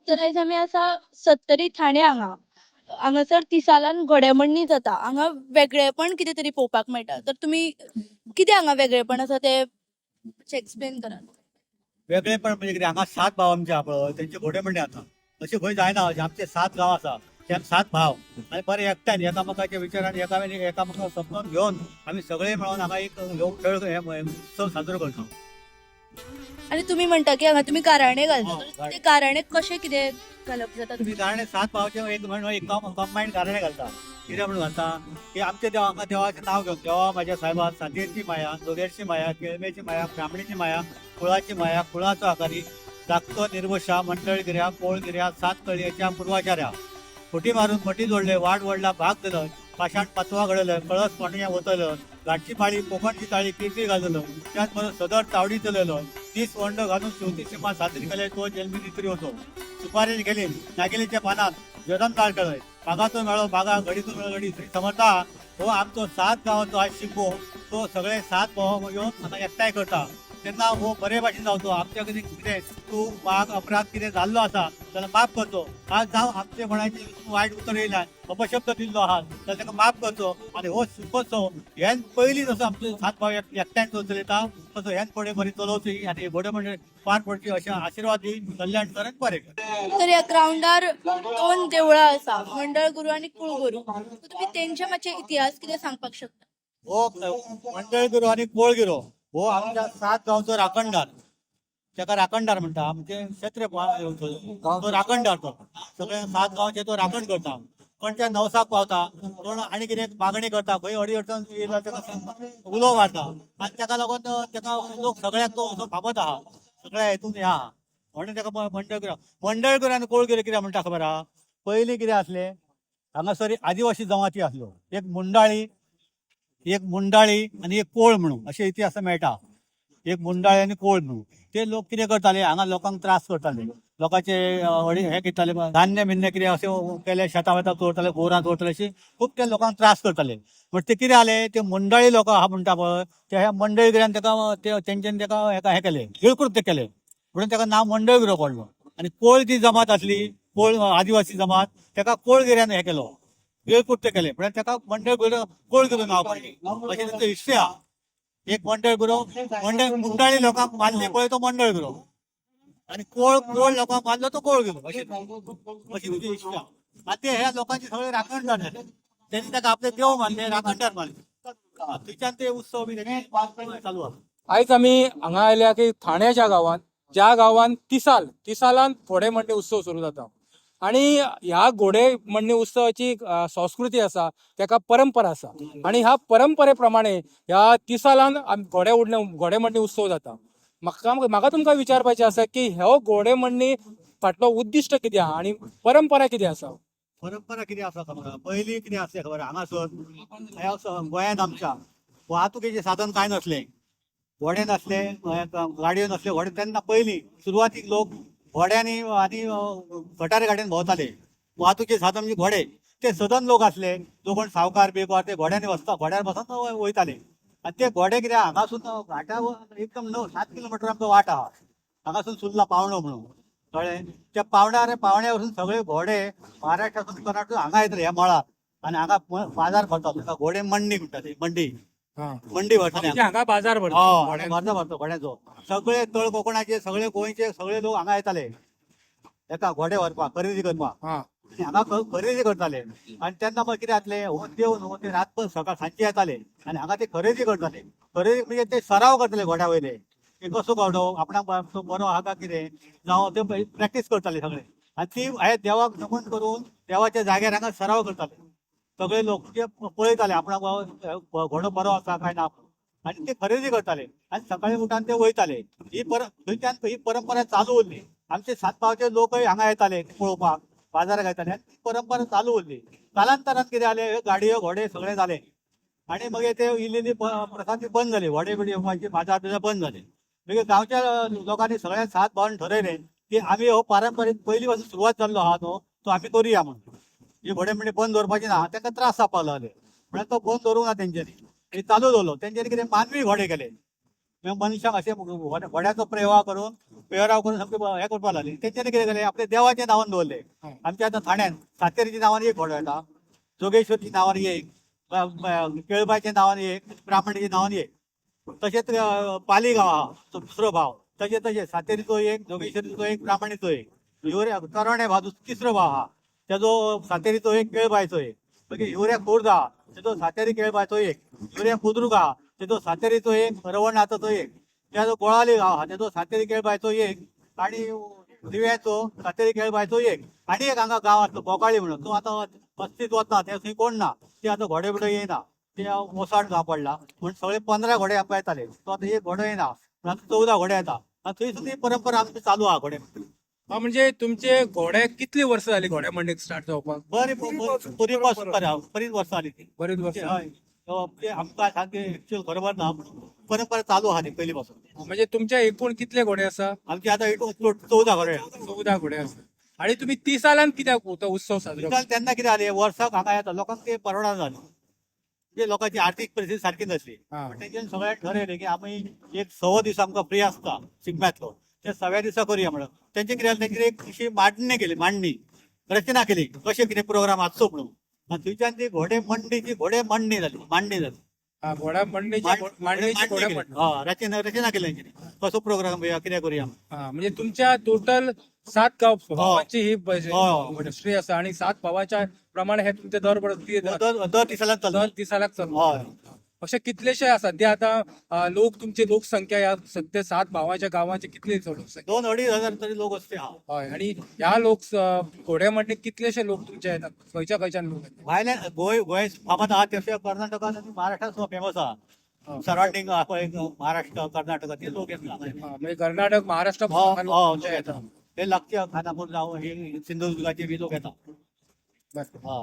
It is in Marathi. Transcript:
तर आयज आमी आसा सत्तरी ठाणे हांगासर तिसालान घोडेमोडणी जाता. हांगा वेगळेपण कितें तरी पळोवपाक मेळटा. तर तुमी कितें हांगा वेगळेपण आसा ते एक्सप्लेन करात. वेगळेपण म्हणजे कितें हांगा 7 भाव आमचे आहा पळय तेंचे घोडे म्हणणे आता अशें खंय जायना. आमचे 7 गांव आसा ते 7 भाव आनी बरे एकट्यान एकामेकाच्या विचारान एकामेकाक समजून घेवन आमी सगळे मेळून हांगा एक खेळ हे उत्सव साजरो करता. आनी तुमी म्हणटा की हांगा तुमी गाराणे घालता. हो, तर ते गाराणे कशे कितें घालप जाता? तुम्ही गाणे 7 भावचे एक म्हणून एक कंबाईन गाणे घालता. कितें म्हणून घालता की आमच्या देवा हांगा देवाचें नांव घेवन देवा म्हाज्या सायबा सांजेची माया, जोगेरची माया, केळमेची माया, ब्राह्मणीची माया, कुळाची माया, कुळाचो आकारी, धाकटो निर्वशा, मंडळगिऱ्या, पोळगिऱ्या, 7 कळयेच्या पूर्वाचार्या, फुटी मारून मटी जोडले, वाड वडला भाग दिलं, पाषाण पातवा घडलं, कळस पाणया वतलं, घाटची पाळी कोकणची ताळी कीर्ती घाललं, त्याचबरोबर सदर तावडी चलयलो, 30 वंड घालून 34 सीमा साजरी केले तो जन्मी तित्री होतो. सुपारी गेली नागेलीच्या पानात जगमताळ केलंय, बागाचो मेळो बागा, घडीचो मेळो घडी, श्री समर्था हो आमचो 7 गांवांचो आज शिगमो तो सगळे 7 भाव येवन हांगा एकठांय करता. तेन्ना हो बरे भाशेन जावचो. आमच्या कितें चूक वाग अपराध कितें जाल्लो आसा जाल्यार माफ करचो. आज जावं आमचे म्हणायचे वायट उतर येयला अपशब्द दिल्लो आहा जाल्यार ताका माफ करचो आनी हो शिगमोत्सव हेन पयलीं जसो आमचो 7 भाव एकठांय चलयता तसो हेन फुडें बरी चलोवची आनी घोडे म्हणजे पार पडची अशें आशिर्वाद दी कल्याण कर आनी बरें कर. तर ह्या ग्राउंडार 2 देवळां आसा, मंडळ गुरू आनी कुळगुरू. तर तुमी तेंचे मातशे इतिहास कितें सांगपाक शकता? हो मंडळगिरो आनी कोळगिरो हो आमच्या 7 गांवचो राखणदार. ताका राखणदार म्हणटा. म्हणजे क्षेत्रीय तो राखणदार तो सगळे 7 गांवचे तो राखण करता. कोणच्या नवसाक पावता कोण आनी कितें मागणी करता खंय अडी अडचण येयला ताका उलो मारता आनी ताका लागून ताका लोक सगळ्याक तो असो फाबत आहा सगळ्या हेतून हे आहा म्हणून ताका मंडळगिरो आनी कोळगिरो कित्याक म्हणटा खबर आहा? पयलीं कितें आसलें हांगासर आदिवासी जमाती आसल्यो. एक मुंडाळी आनी एक कोळ म्हणून अशे इतिहास मेळटा. एक मुंडाळी आनी कोळ म्हणून ते लोक कितें करताले हांगा लोकांक त्रास करताले. लोकांचे हे घेताले धान्य बिन्य कितें अशें केले शेतां वेतां चोरताले गोरां चोरताले अशी खूब ते लोकांक त्रास करताले. बट ते कितें जालें ते मुंडाळी लोक आहा म्हणटा पळय ते ह्या मंडळगिऱ्यान ताका तेंच्यांनी ताका हे केलें गिळकृत्य केलें म्हणून ताका नांव मंडळगिरो पडलो. आनी कोळ जी जमात आसली कोळ आदिवासी जमात ताका कोळगिऱ्यान हे केलो गिळकृत्य केलें म्हणून ताका मंडळगिरो कोळगिरो नांव पडलें अशें ताचो हिस्ट्री आहा. एक मंडळगिरो मुंडाळी लोकांक मारले पळय तो मंडळगिरो आनी कोळ लोकांक मारलो तो कोळगिरो अशी ताची हिस्ट्री आहा. आनी ते ह्या लोकांचे सगळे राखणदार जाले. त्यांनी ताका आपले देव मानले राखणदार मानले. थंयच्यान ते उत्सव बी चालू आहा. आयज आमी हांगा आयल्या की ठाण्याच्या गांवांत ज्या गांवांत तिसालान घोडेमोडणी उत्सव सुरू जाता आणि ह्या घोडेमोडणी उत्सवाची संस्कृती आसा ताका परंपरा आसा आणि ह्या परंपरे प्रमाणे ह्या तिसालान घोडेमोडणी उत्सव जाता. म्हाका तुमकां विचारपाचें आसा की हो घोडेमोडणी फाटलो उद्दिश्ट कितें आहा आणि परंपरा कितें आसा? परंपरा कितें आसा खबर आहा? पयलीं कितें आसलें खबर आहा? हांगासर गोंयांत आमच्या वाहतुकीचें साधन कांय नसलें. घोडे नासले गाडयो नसल्यो. घोडे तेन्ना पयलीं सुरवातीक लोक घोड्यांनी आनी गटारे गाडयेन भोंवताले. वाहतुकीचे साधन म्हणजे घोडे ते सदन लोक आसले जो कोण सावकार बिवकार ते घोड्यांनी घोड्यार बसून वयताले. आनी ते घोडे कितें हांगासून घाटा एकदम 7 किलोमिटर आमचो वाट आहा हांगासून सुर्ला पावणो म्हणून कळ्ळें. त्या पावण्या वरसून सगळे घोडे महाराष्ट्रासून कर्नाटक हांगा येतले ह्या मळार आनी हांगा बाजार भरता ताका घोडे मंडी म्हणटा ती मंडी भरताले हांगा बाजार भरता घोड्याचो. सगळे तळ कोकणाचे सगळे गोंयचे सगळे लोक हांगा येताले एका घोडे व्हरपाक खरेदी करपाक आनी हांगा खरेदी करताले. आनी तेन्ना मग कितें जातलें हो देव न्हू ते रातभर सकाळ सांजचे येताले आनी हांगा ते खरेदी करताले. खरेदी म्हणजे ते सराव करताले घोड्या वयले की कसो घोडो आपणाक बरो आहा काय कितें जावं ते प्रॅक्टीस करताले सगळे. आनी ती हे देवाक नमन करून देवाच्या जाग्यार हांगा सराव करताले. सगळे लोक ते पळयताले आपणाक घोडो बरो आसा काय ना आनी ते खरेदी करताले आनी सकाळी उठान ते वयताले. ही परंपरा चालू उरली. आमचे 7 भावचे लोकय हांगा येताले पळोवपाक बाजाराक येताले आनी ती परंपरा चालू उरली. कालांतरान कितें जालें गाडयो घोडे सगळे जाले आनी मागीर ते इल्ली प्रथा ती बंद जाली. घोडे बिडे येवपाची बाजार बंद जाले. मागीर गांवच्या लोकांनी सगळ्या 7 भावांनी ठरयलें की आमी हो पारंपारीक पयलीं पासून सुरवात जाल्लो आहा न्हू तो आमी करुया म्हणून. हे घोडे म्हणजे बंद दवरपाचे ना ताका त्रास जावपाक लागले म्हणून तो बंद दवरूंक ना तेंच्यांनी चालू दवरलो. तेंच्यांनी कितें मानवी घोडे केले. मनशाक असे घोड्याचो प्रवाह करून पेहराव करून सामके हे करपाक लागले. तेंच्यांनी कितें केलें आपल्या देवाच्या नांवान दवरले. आमच्या आतां ठाण्यात सातेरीच्या नांवान एक घोडो येता, जोगेश्वरच्या नांवान एक, केळबाच्या नांवान एक, ब्राह्मणीच्या नांवान एक. तशेंच पाली गांव आहा तो दुसरो भाव, तशेंच सातेरीचो एक, जोगेश्वरीचो एक, ब्राह्मणीचो एक. हिवऱ्या तरोणे भाव तिसरो भाव आहा, तेजो सातेरीचो एक, केळबायचो एक. मागीर हिवऱ्या खोर्द आहा, तेजो सातेरी केळबायचो एक. हिवऱ्या बुद्रुक आहा, तेजो सातेरीचो एक, रवणाचो एक. तेजो गोळाली गांव आहा, तेजो सातेरी केळबायचो एक, आणि दिव्याचो सातेरी केळबायचो एक. आणि एक हांगा गांव आसलो बोकाळी म्हणून, तो आतां वस्तीत वतना, ते थंय कोण ना, ते आतां घोडे बिडे येयना, ते ओसाड गांव पडला. पूण सगळे 15 घोडे आमकां येताले, तो आतां एक घोडो येना, 14 घोडे येता. आनी थंय सुद्दां परंपरा आमची चालू आहा घोडे. म्हणजे तुमचे घोडे कितली वर्ष जाली घोड्या मंडीक स्टार्ट जावपाक? बरी बरीच वर्सां जाली ती. बरीच वर्ष. हय. ते आमकां सारखे एक्चुअल बरोबर ना, पूण परंपरा चालू आहा ती पयलीं पासून. म्हणजे तुमच्या एकूण कितले घोडे आसा? आमचे आतां 14 घोडे आहा. 14 घोडे आसा. आणि तुम्ही 30 सालान कित्याक तो उत्सव साजरो करता? तेन्ना कितें जालें, वर्साक हांगा येता लोकांक ते परवडना जालें. म्हणजे लोकांची आर्थीक परिस्थिती सारकी नासली. हा. पण तेंच्यानी सगळ्यांनी ठरयलें की आमी एक 6 दीस आमकां फ्री आसता शिगम्यातलो, ते 6व्या दिसा करुया म्हणून. तेंचे कितें जालें, तेंचेर एक अशी मांडणी रचना केली कशें कितें प्रोग्राम आसचो म्हणून. आनी थंयच्यान ती घोडे मंडणी जाली. घोडा मंडळीची मांडणीची घोडा मंडळ. रचना केली तेंच्यानी, कसो प्रोग्राम कितें करुया. म्हणजे तुमच्या टोटल 7 गाव भावांची ही हो. इंडस्ट्री आसा आणि 7 भावाच्या प्रमाणे हे तुमचे दर दर दिसाला चालू. दर दिसालाक चालू. हय. अशे कितलेशे आसा सध्या आता तुमची लोकसंख्या या सध्या 7 भावाच्या गावांची कितली लोकसंख्या? 2-2.5 हजार तरी लोक असते हा. हय. आणि ह्या घोड्या मंडळीक कितलेशे लोक तुमचे येतात? खंयच्यान लोक येतात? भायल्यान गोंय फामाद आहा तशें कर्नाटकान आनी महाराष्ट्रान फेमस आहा. सराउंडिंग महाराष्ट्र कर्नाटक ते लोक येतात. म्हणजे कर्नाटक महाराष्ट्र ते येतात. हे लागचे खानापूर जावं हे सिंधुदुर्गाचे बी लोक येतात. बरं. हा.